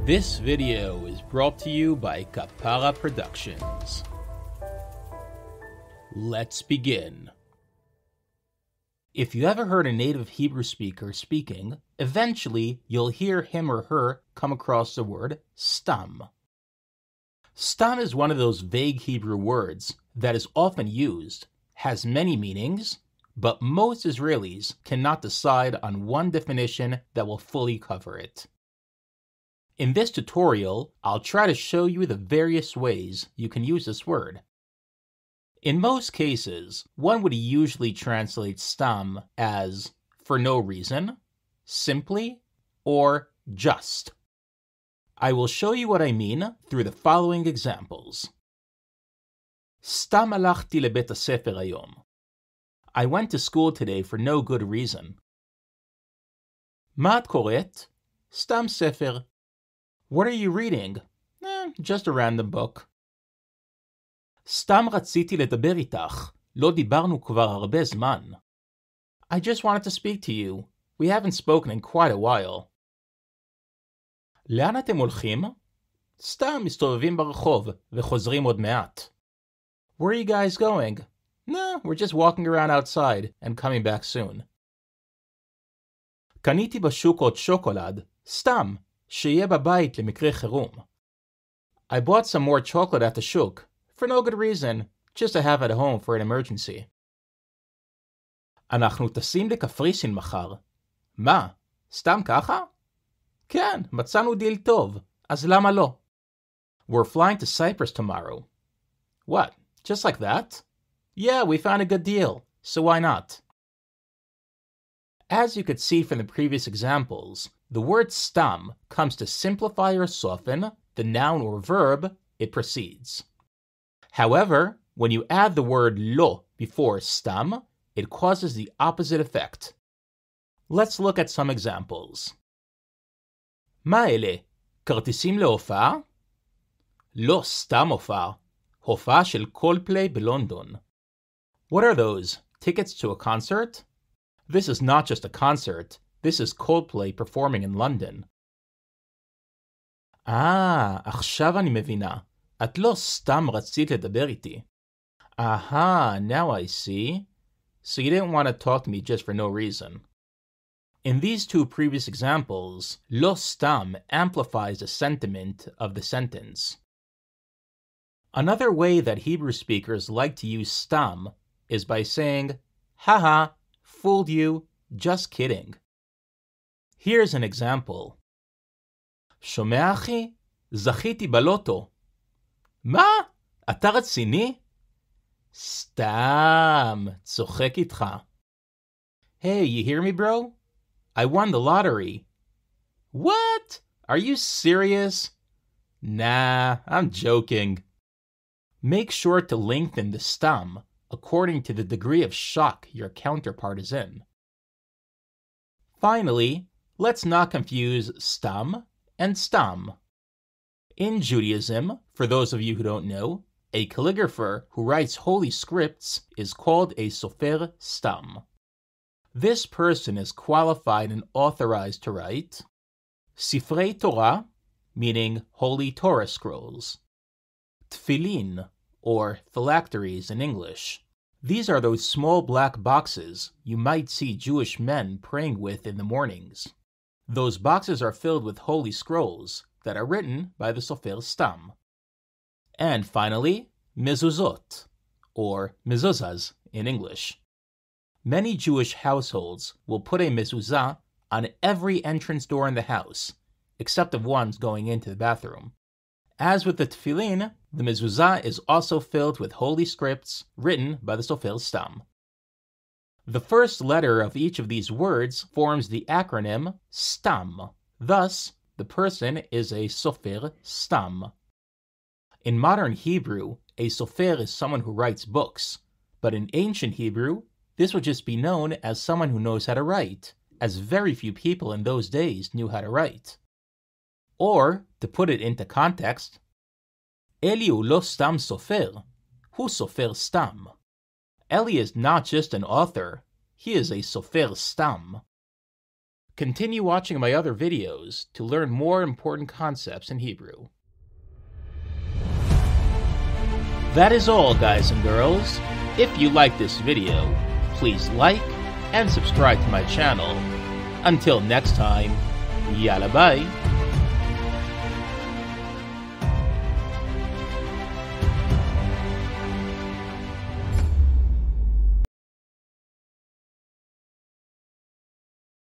This video is brought to you by Kapara Productions. Let's begin. If you ever heard a native Hebrew speaker speaking, eventually you'll hear him or her come across the word stam. Stam is one of those vague Hebrew words that is often used, has many meanings, but most Israelis cannot decide on one definition that will fully cover it. In this tutorial, I'll try to show you the various ways you can use this word. In most cases, one would usually translate stam as for no reason, simply, or just. I will show you what I mean through the following examples. סתם הלכתי לבית הספר היום. I went to school today for no good reason. מה את קוראת? סתם ספר. What are you reading? Just a random book. סתם רציתי לדבר איתך. לא דיברנו כבר הרבה זמן. I just wanted to speak to you. We haven't spoken in quite a while. לאן אתם הולכים? סתם מסתובבים ברחוב וחוזרים עוד מעט. Where are you guys going? No, we're just walking around outside and coming back soon. קניתי בשוק עוד שוקולד. סתם. שיהיה בבית למקרה חירום. I bought some more chocolate at the shuk, for no good reason, just to have at home for an emergency. אנחנו טסים לקפריסין מחר. מה? סתם ככה? כן, מצאנו דיל טוב, אז למה לא? We're flying to Cyprus tomorrow. What, just like that? Yeah, we found a good deal, so why not? As you could see from the previous examples, the word stam comes to simplify or soften the noun or verb it precedes. However, when you add the word lo before stam, it causes the opposite effect. Let's look at some examples. מה אלה? כרטיסים להופעה? לא סתם הופעה, הופעה של קולפליי בלונדון. What are those? Tickets to a concert? This is not just a concert. This is Coldplay performing in London. עכשיו אני מבינה. את לא סתם רצית לדבר איתי. Now I see. So you didn't want to talk to me just for no reason. In these two previous examples, lo stam amplifies the sentiment of the sentence. Another way that Hebrew speakers like to use stam is by saying, haha, fooled you, just kidding. Here's an example. שומע אחי? זכיתי בלוטו. מה? אתה רציני? סתם, צוחק איתך. Hey, you hear me, bro? I won the lottery. What? Are you serious? Nah, I'm joking. Make sure to lengthen the stam according to the degree of shock your counterpart is in. Finally, let's not confuse stam and stam. In Judaism, for those of you who don't know, a calligrapher who writes holy scripts is called a sofer stam. This person is qualified and authorized to write Sifrei Torah, meaning holy Torah scrolls, tefillin, or phylacteries in English. These are those small black boxes you might see Jewish men praying with in the mornings. Those boxes are filled with holy scrolls that are written by the sofer stam. And finally, mezuzot, or mezuzahs in English. Many Jewish households will put a mezuzah on every entrance door in the house, except of ones going into the bathroom. As with the tefillin, the mezuzah is also filled with holy scripts written by the sofer stam. The first letter of each of these words forms the acronym stam. Thus, the person is a sofer stam. In modern Hebrew, a sofer is someone who writes books, but in ancient Hebrew, this would just be known as someone who knows how to write, as very few people in those days knew how to write. Or, to put it into context, Eli hu lo stam sofer, hu sofer stam. Eli is not just an author, he is a sofer stam. Continue watching my other videos to learn more important concepts in Hebrew. That is all, guys and girls. If you like this video, please like and subscribe to my channel. Until next time, yalla bye.